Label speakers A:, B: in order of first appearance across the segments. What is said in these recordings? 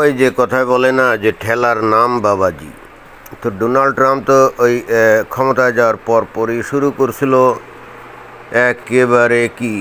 A: ওই যে কথায় বলে না যে ঠেলার নাম বাবাজি। তো ডোনাল্ড ট্রাম্প তো ওই ক্ষমতায় যাওয়ার পরপরই শুরু করছিল একেবারে কি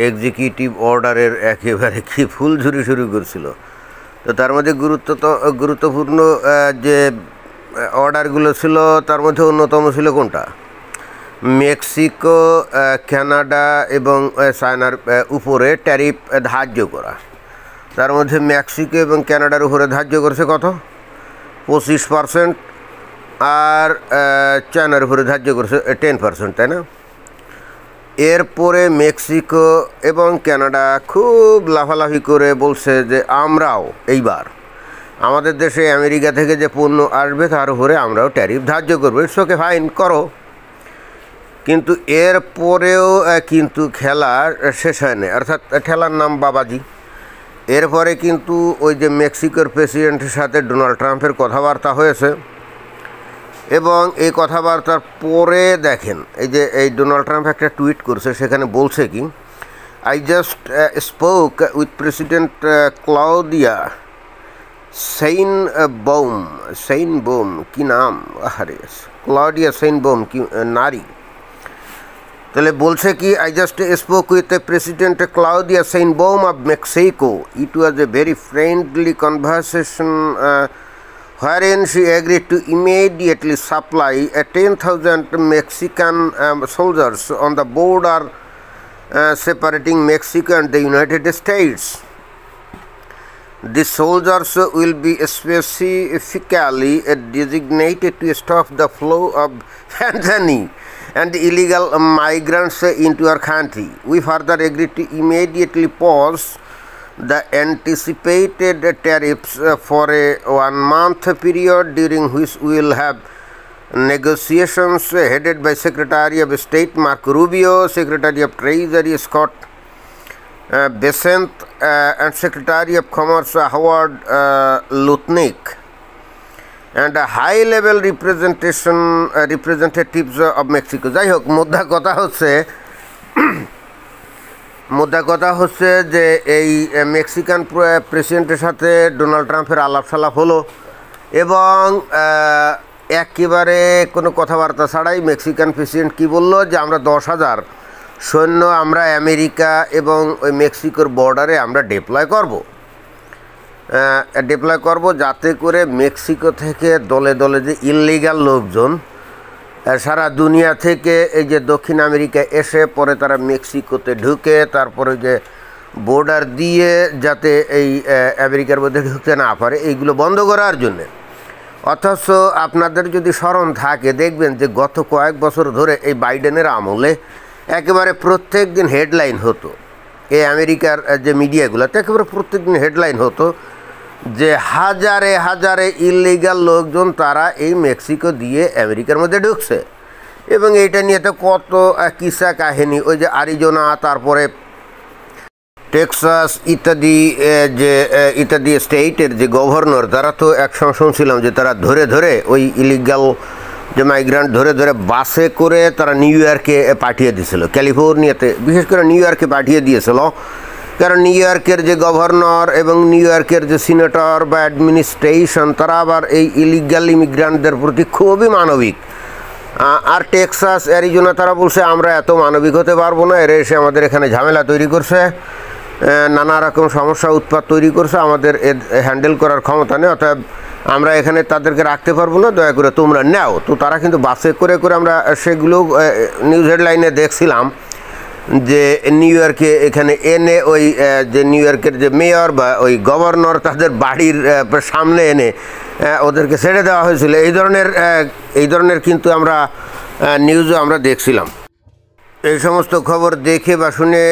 A: এক্সিকিউটিভ অর্ডারের একেবারে কি ফুলঝুরি শুরু করছিল। তো তার মধ্যে গুরুত্বপূর্ণ যে অর্ডারগুলো ছিল তার মধ্যে অন্যতম ছিল কোনটা? মেক্সিকো, কানাডা এবং চায়নার উপরে ট্যারিফ ধার্য করা। তার মধ্যে মেক্সিকো এবং কানাডার উপরে ধার্য করেছে কত? 25%, আর চায়নার উপরে ধার্য করেছে 10%, তাই না? এরপরে মেক্সিকো এবং কানাডা খুব লাফালাফি করে বলছে যে আমরাও এইবার আমাদের দেশে আমেরিকা থেকে যে পণ্য আসবে তার উপরে আমরাও ট্যারিফ ধার্য করবো। ইটস ওকে, ফাইন, করো। কিন্তু এরপরেও কিন্তু খেলা শেষ হয়নি, অর্থাৎ খেলার নাম বাবাজি। এরপরে কিন্তু ওই যে মেক্সিকোর প্রেসিডেন্টের সাথে ডোনাল্ড ট্রাম্পের কথাবার্তা হয়েছে, এবং এই কথাবার্তার পরে দেখেন এই ডোনাল্ড ট্রাম্প একটা টুইট করছে, সেখানে বলছে কি, I just spoke with president Claudia Sheinbaum, কি নাম, আরে ক্লাউডিয়া সেইনবোম, কি নারী। তাহলে বলছে কি, I just spoke with president Claudia Sheinbaum of Mexico, it was a very friendly conversation wherein she agreed to immediately supply 10,000 Mexican soldiers on the border separating Mexico and the United States. These soldiers will be specifically designated to stop the flow of fentanyl and illegal migrants into our country. We further agreed to immediately pause the anticipated tariffs for a 1-month period, during which we will have negotiations headed by Secretary of State Marco Rubio, Secretary of Treasury Scott Bessent, and Secretary of Commerce Howard Lutnick, and a high-level representatives of Mexico. যাই হোক, মুদ্রা কথা হচ্ছে যে এই Mexican প্রেসিডেন্টের সাথে Donald ট্রাম্পের আলাপ সালাপ হলো, এবং একেবারে কোনো কথাবার্তা ছাড়াই মেক্সিকান প্রেসিডেন্ট কি বলল, যে আমরা 10,000 সৈন্য আমরা আমেরিকা এবং ওই মেক্সিকোর বর্ডারে আমরা ডিপ্লয় করব, যাতে করে মেক্সিকো থেকে দলে দলে যে ইললিগাল লোকজন সারা দুনিয়া থেকে এই যে দক্ষিণ আমেরিকায় এসে পরে তারা মেক্সিকোতে ঢুকে তারপরে যে বর্ডার দিয়ে যাতে এই আমেরিকার মধ্যে ঢুকতে না পারে, এইগুলো বন্ধ করার জন্যে। অথচ আপনাদের যদি স্মরণ থাকে, দেখবেন যে গত কয়েক বছর ধরে এই বাইডেনের আমলে একেবারে প্রত্যেক দিন হেডলাইন হতো, এই আমেরিকার যে মিডিয়াগুলোতে একেবারে প্রত্যেক দিন হেডলাইন হতো যে হাজারে হাজারে ইললিগাল লোকজন তারা এই মেক্সিকো দিয়ে আমেরিকার মধ্যে ঢুকছে। এবং এইটা নিয়ে তো কত কিসা কাহিনী, ওই যে আরিজোনা, তারপরে টেক্সাস ইত্যাদি স্টেটের যে গভর্নর, তারা তো একসময় শুনছিলাম যে তারা ধরে ধরে ওই ইলিগাল যে মাইগ্রান্ট ধরে ধরে বাসে করে তারা নিউ ইয়র্কে পাঠিয়ে দিয়েছিল, ক্যালিফোর্নিয়াতে বিশেষ করে নিউ ইয়র্কে পাঠিয়ে দিয়েছিল। কারণ নিউ ইয়র্কের যে গভর্নর এবং নিউ ইয়র্কের যে সিনেটর বা অ্যাডমিনিস্ট্রেশন, তারা আবার এই ইলিগাল ইমিগ্রান্টদের প্রতি খুবই মানবিক। আর টেক্সাস, অ্যারিজোনা, তারা বলছে আমরা এত মানবিক হতে পারবো না, এরা এসে আমাদের এখানে ঝামেলা তৈরি করছে, নানা রকম সমস্যা উৎপাত তৈরি করছে, আমাদের হ্যান্ডেল করার ক্ষমতা নেই, অতএব আমরা এখানে তাদেরকে রাখতে পারবো না, দয়া করে তোমরা নাও। তো তারা কিন্তু বাসে করে করে আমরা সেগুলো নিউজ হেডলাইনে দেখছিলাম যে নিউ ইয়র্কে এখানে এনে ওই যে নিউ ইয়র্কের যে মেয়র বা ওই গভর্নর তাদের বাড়ির সামনে এনে ওদেরকে ছেড়ে দেওয়া হয়েছিল। এই ধরনের কিন্তু আমরা নিউজও আমরা দেখছিলাম। এই সমস্ত খবর দেখে বা শুনে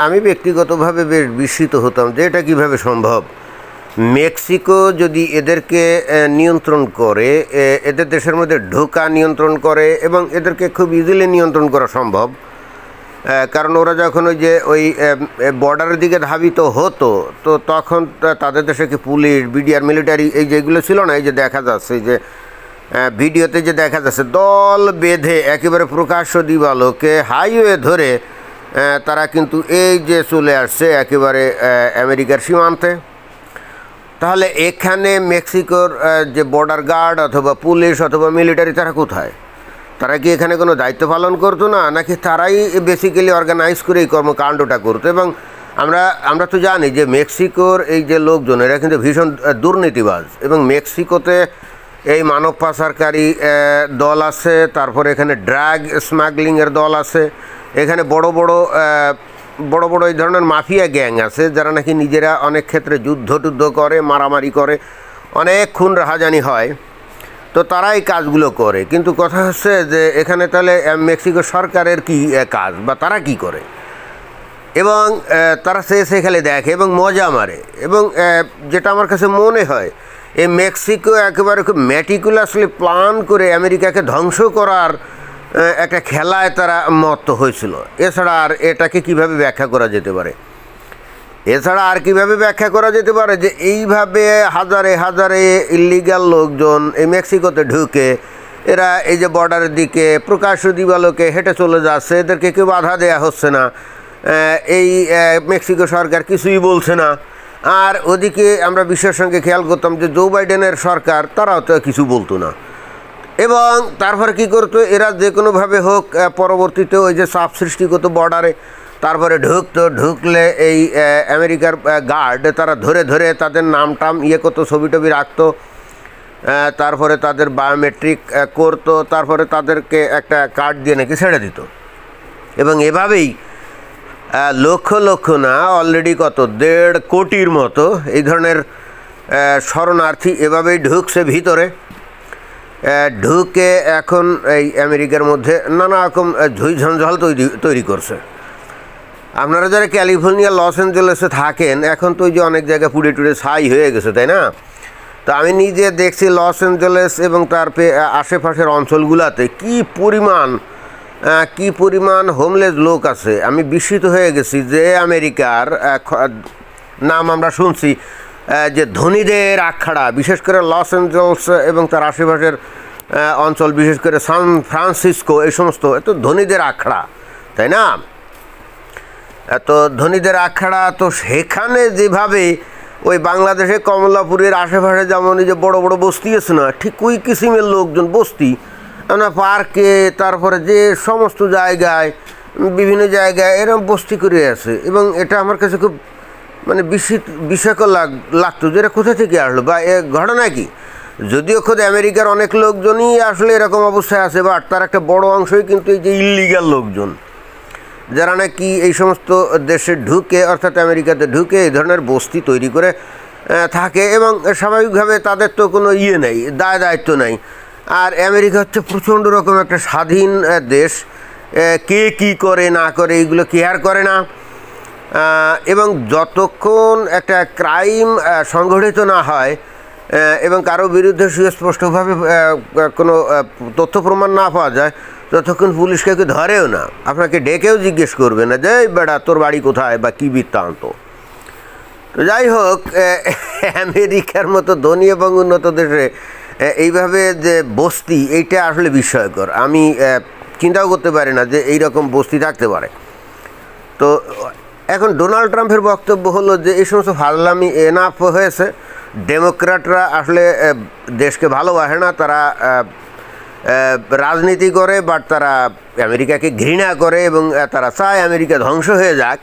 A: আমি ব্যক্তিগতভাবে বেশ বিস্মিত হতাম যে এটা কীভাবে সম্ভব। মেক্সিকো যদি এদেরকে নিয়ন্ত্রণ করে, এদের দেশের মধ্যে ঢোকা নিয়ন্ত্রণ করে, এবং এদেরকে খুব ইজিলি নিয়ন্ত্রণ করা সম্ভব, কারণ ওরা যখন ওই বর্ডারের দিকে ধাবিত হতো, তো তখন তাদের দেশে কি পুলিশ, বিডিআর, মিলিটারি এই যেগুলো ছিল না, এই যে দেখা যাচ্ছে যে ভিডিওতে যে দেখা যাচ্ছে দল বেঁধে একেবারে প্রকাশ্য দিবালোকে হাইওয়ে ধরে তারা কিন্তু এই যে চলে আসছে একেবারে আমেরিকার সীমান্তে। তাহলে এখানে মেক্সিকোর যে বর্ডার গার্ড অথবা পুলিশ অথবা মিলিটারি তারা কোথায়? তারা কি এখানে কোনো দায়িত্ব পালন করতো না, নাকি তারাই বেসিক্যালি অর্গানাইজ করে এই কর্মকাণ্ডটা করতো? এবং আমরা তো জানি যে মেক্সিকোর এই যে লোকজন এরা কিন্তু ভীষণ দুর্নীতিবাজ, এবং মেক্সিকোতে এই মানব পাচারকারী দল আছে, তারপরে এখানে ড্রাগ স্মাগলিংয়ের দল আছে, এখানে বড় বড় এই ধরনের মাফিয়া গ্যাং আছে যারা নাকি নিজেরা অনেক ক্ষেত্রে যুদ্ধ করে, মারামারি করে, অনেক খুন রাহাজানি হয়। তো তারা এই কাজগুলো করে। কিন্তু কথা হচ্ছে যে এখানে তাহলে মেক্সিকো সরকারের কি কাজ, বা তারা কি করে? এবং তারা সেখানে দেখে এবং মজা মারে। এবং যেটা আমার কাছে মনে হয়, এই মেক্সিকো একেবারে খুব ম্যাটিকুলাসলি প্ল্যান করে আমেরিকাকে ধ্বংস করার একটা খেলায় তারা মত্ত হয়েছিল। এছাড়া আর এটাকে কিভাবে ব্যাখ্যা করা যেতে পারে? যে এইভাবে হাজারে হাজারে ইল্লিগাল লোকজন এই মেক্সিকোতে ঢুকে এরা এই যে বর্ডারের দিকে প্রকাশ্য দিবালোকে হেঁটে চলে যাচ্ছে, এদেরকে কেউ বাধা দেওয়া হচ্ছে না, এই মেক্সিকো সরকার কিছুই বলছে না। আর ওদিকে আমরা বিশ্বের সঙ্গে খেয়াল করতাম যে জো বাইডেনের সরকার, তারাও তো কিছু বলতো না। এবং তারপরে কি করতো, এরা যে কোনোভাবে হোক পরবর্তীতে ওই যে চাপ সৃষ্টি করতো বর্ডারে, তারপরে ঢুকলে এই আমেরিকার গার্ড তারা ধরে তাদের নাম করতো, ছবি টবি রাখতো, তারপরে তাদের বায়োমেট্রিক করতো, তারপরে তাদেরকে একটা কার্ড দিয়ে নাকি ছেড়ে দিত। এবং এভাবেই লক্ষ না, অলরেডি কত 1.5 কোটির মতো এই ধরনের শরণার্থী এভাবেই ঢুকছে ভিতরে, ঢুকে এখন এই আমেরিকার মধ্যে নানা রকম ঝঞ্ঝাল তৈরি করছে। আপনারা যারা ক্যালিফোর্নিয়া লস অ্যাঞ্জেলেসে থাকেন, এখন তো ওই যে অনেক জায়গায় পুড়ে ছাই হয়ে গেছে, তাই না? তো আমি নিজে দেখছি লস অ্যাঞ্জেলেস এবং তার আশেপাশের অঞ্চলগুলোতে কি পরিমাণ হোমলেস লোক আছে। আমি বিস্মিত হয়ে গেছি যে আমেরিকার নাম আমরা শুনছি যে ধনীদের আখড়া, বিশেষ করে লস অ্যাঞ্জেলস এবং তার আশেপাশের অঞ্চল, বিশেষ করে সান ফ্রান্সিসকো, এই সমস্ত এত ধনীদের আখড়া, তাই না? এত ধনীদের আখড়া। তো সেখানে যেভাবে ওই বাংলাদেশে কমলাপুরের আশেপাশে যেমন এই যে বড় বস্তি আছে না, ঠিক ওই কিসিমের লোকজন বস্তি আমরা পার্কে, তারপরে যে সমস্ত জায়গায়, বিভিন্ন জায়গায় এরকম বস্তি করে আছে। এবং এটা আমার কাছে খুব মানে বিস্ময়কর লাগতো যে এরা কোথা থেকে আসলো, বা এ ঘটনা কি? যদিও খোদ আমেরিকার অনেক লোকজনই আসলে এরকম অবস্থায় আছে, বাট তার একটা বড় অংশই কিন্তু এই যে ইল্লিগাল লোকজন, যারা নাকি এই সমস্ত দেশে ঢুকে, অর্থাৎ আমেরিকাতে ঢুকে এই ধরনের বস্তি তৈরি করে থাকে। এবং স্বাভাবিকভাবে তাদের তো কোনো নেই, দায়িত্ব নাই। আর আমেরিকা হচ্ছে প্রচণ্ড রকম একটা স্বাধীন দেশ, কে কী করে না করে এইগুলো কেয়ার করে না। এবং যতক্ষণ একটা ক্রাইম সংগঠিত না হয় এবং কারো বিরুদ্ধে সুস্পষ্টভাবে কোনো তথ্য প্রমাণ না পাওয়া যায়, ততক্ষণ পুলিশ কাউকে ধরেও না, আপনাকে ডেকেও জিজ্ঞেস করবে না যে বেটা তোর বাড়ি কোথায় বা কী বৃত্তান্ত। তো যাই হোক, আমেরিকার মতো ধনী এবং উন্নত দেশে এইভাবে যে বস্তি, এইটা আসলে বিস্ময়কর। আমি চিন্তাও করতে পারি না যে এইরকম বস্তি থাকতে পারে। তো এখন ডোনাল্ড ট্রাম্পের বক্তব্য হলো যে এই সমস্ত ফাজলামি এনাফ হয়েছে। ডেমোক্র্যাটরা আসলে দেশকে ভালোবাসে না, তারা রাজনীতি করে, বাট তারা আমেরিকাকে ঘৃণা করে এবং তারা চায় আমেরিকা ধ্বংস হয়ে যাক।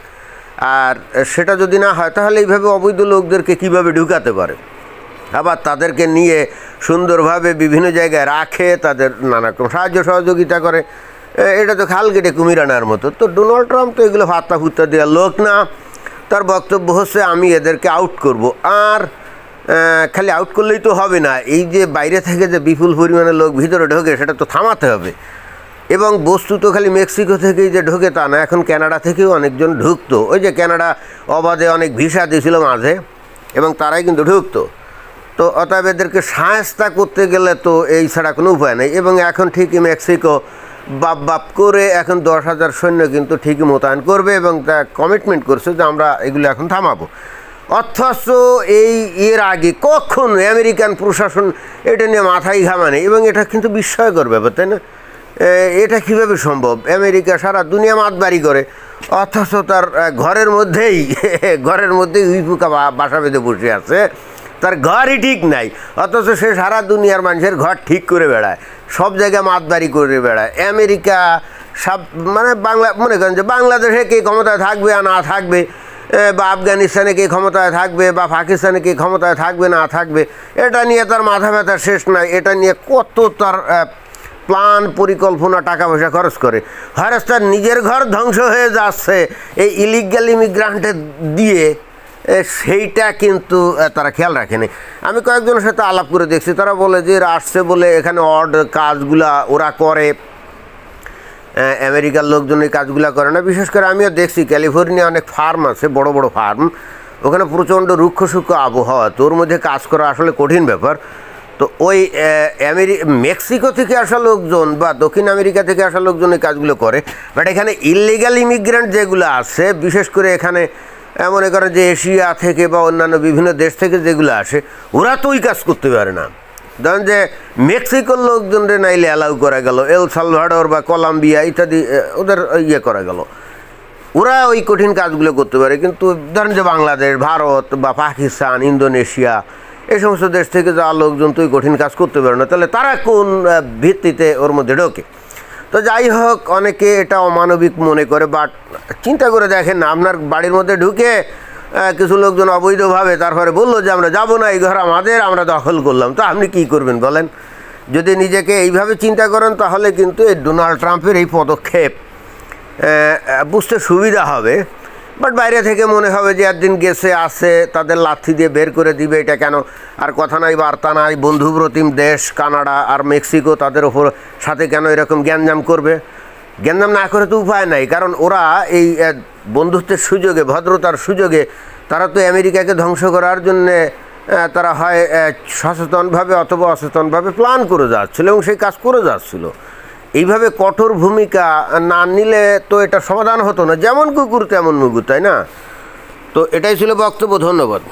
A: আর সেটা যদি না হয়, তাহলে এইভাবে অবৈধ লোকদেরকে কীভাবে ঢুকাতে পারে, আবার তাদেরকে নিয়ে সুন্দরভাবে বিভিন্ন জায়গায় রাখে, তাদের নানা রকম সাহায্য সহযোগিতা করে। এটা তো খাল কেটে কুমির আনার মতো। তো ডোনাল্ড ট্রাম্প তো এগুলো ফাত্তা ফুত্তা দেওয়ার লোক না। তার বক্তব্য হচ্ছে আমি এদেরকে আউট করব। আর খালি আউট করলেই তো হবে না, এই যে বাইরে থেকে যে বিপুল পরিমাণে লোক ভিতরে ঢোকে সেটা তো থামাতে হবে। এবং বস্তু তো খালি মেক্সিকো থেকেই যে ঢোকে তা না, এখন কানাডা থেকেও অনেকজন ঢুকতো। ওই যে কানাডা অবাধে অনেক ভিসা দিয়েছিল মাঝে, এবং তারাই কিন্তু ঢুকতো। তো অতএব এদেরকে সাহায্য করতে গেলে তো এই ছাড়া কোনো উপায় নেই। এবং এখন ঠিকই মেক্সিকো বাপ করে এখন 10,000 সৈন্য কিন্তু ঠিকই মোতায়েন করবে, এবং তা কমিটমেন্ট করছে যে আমরা এগুলো এখন থামাবো। অথচ এর আগে কখন আমেরিকান প্রশাসন এটা নিয়ে মাথায় ঘামানে, এবং এটা কিন্তু বিস্ময়কর ব্যাপার, তাই না? এটা কীভাবে সম্ভব? আমেরিকা সারা দুনিয়া মাতবাড়ি করে, অথচ তার ঘরের মধ্যেই উইপুকা বাসা বেঁধে বসে আছে। তার ঘরই ঠিক নাই, অথচ সে সারা দুনিয়ার মানুষের ঘর ঠিক করে বেড়ায়, সব জায়গায় মাতবাড়ি করে বেড়ায়। আমেরিকা সব মানে বাংলা মনে করেন যে বাংলাদেশে কে ক্ষমতায় থাকবে আর না থাকবে, বা আফগানিস্তানে কে ক্ষমতায় থাকবে, বা পাকিস্তানে কে ক্ষমতায় থাকবে না থাকবে, এটা নিয়ে তার মাথা ব্যথা শেষ নাই। এটা নিয়ে কত তার প্ল্যান পরিকল্পনা টাকা পয়সা খরচ করে, হয়তো তার নিজের ঘর ধ্বংস হয়ে যাচ্ছে এই ইলিগাল ইমিগ্রান্টের দিয়ে, সেইটা কিন্তু তারা খেয়াল রাখেনি। আমি কয়েকজনের সাথে আলাপ করে দেখছি, তারা বলে যে এরা আসছে বলে এখানে অড কাজগুলা ওরা করে, আমেরিকার লোকজন এই কাজগুলো করে না। বিশেষ করে আমিও দেখছি ক্যালিফোর্নিয়া অনেক ফার্ম আছে, বড় বড় ফার্ম, ওখানে প্রচণ্ড রুক্ষ সূক্ষ্ম আবহাওয়া, তোর মধ্যে কাজ করা আসলে কঠিন ব্যাপার। তো ওই মেক্সিকো থেকে আসা লোকজন বা দক্ষিণ আমেরিকা থেকে আসা লোকজন এই কাজগুলো করে। বাট এখানে ইললিগাল ইমিগ্রেন্ট যেগুলো আছে, বিশেষ করে এখানে মনে করেন যে এশিয়া থেকে বা অন্যান্য বিভিন্ন দেশ থেকে যেগুলো আসে, ওরা তো ওই কাজ করতে পারে না। ধরেন যে মেক্সিকোর লোকজনরে নাইলে অ্যালাউ করা গেল, এল সালভাডোর বা কলম্বিয়া ইত্যাদি ওদের ইয়ে করা গেল, ওরা ওই কঠিন কাজগুলো করতে পারে। কিন্তু ধরেন যে বাংলাদেশ, ভারত বা পাকিস্তান, ইন্দোনেশিয়া এই সমস্ত দেশ থেকে যাওয়া লোকজন তো ওই কঠিন কাজ করতে পারে না, তাহলে তারা কোন ভিত্তিতে ওর মধ্যে ঢোকে? তো যাই হোক, অনেকে এটা অমানবিক মনে করে, বাট চিন্তা করে দেখেন না, আপনার বাড়ির মধ্যে ঢুকে কিছু লোকজন অবৈধভাবে তারপরে বললো যে আমরা যাবো না, এই ঘর আমাদের, আমরা দখল করলাম, তো আপনি কি করবেন বলেন? যদি নিজেকে এইভাবে চিন্তা করেন তাহলে কিন্তু এই ডোনাল্ড ট্রাম্পের এই পদক্ষেপ বুঝতে সুবিধা হবে। বাট বাইরে থেকে মনে হবে যে একদিন গেছে আসে, তাদের লাথি দিয়ে বের করে দিবে, এটা কেন? আর কথা নাই বার্তা নাই, বন্ধুপ্রতিম দেশ কানাডা আর মেক্সিকো, তাদের ওপর সাথে কেন এরকম গ্যাঞ্জাম করবে? গ্যাঞ্জাম না করে তো উপায় নাই, কারণ ওরা এই বন্ধুত্বের সুযোগে, ভদ্রতার সুযোগে তারা তো আমেরিকাকে ধ্বংস করার জন্যে তারা হয় সচেতনভাবে অথবা অচেতনভাবে প্ল্যান করে যাচ্ছিল এবং সেই কাজ করে যাচ্ছিল। এইভাবে কঠোর ভূমিকা না নিলে তো এটা সমাধান হতো না, যেমন কুকুর তেমন মুগুর, তাই না? তো এটাই ছিল বক্তব্য। ধন্যবাদ।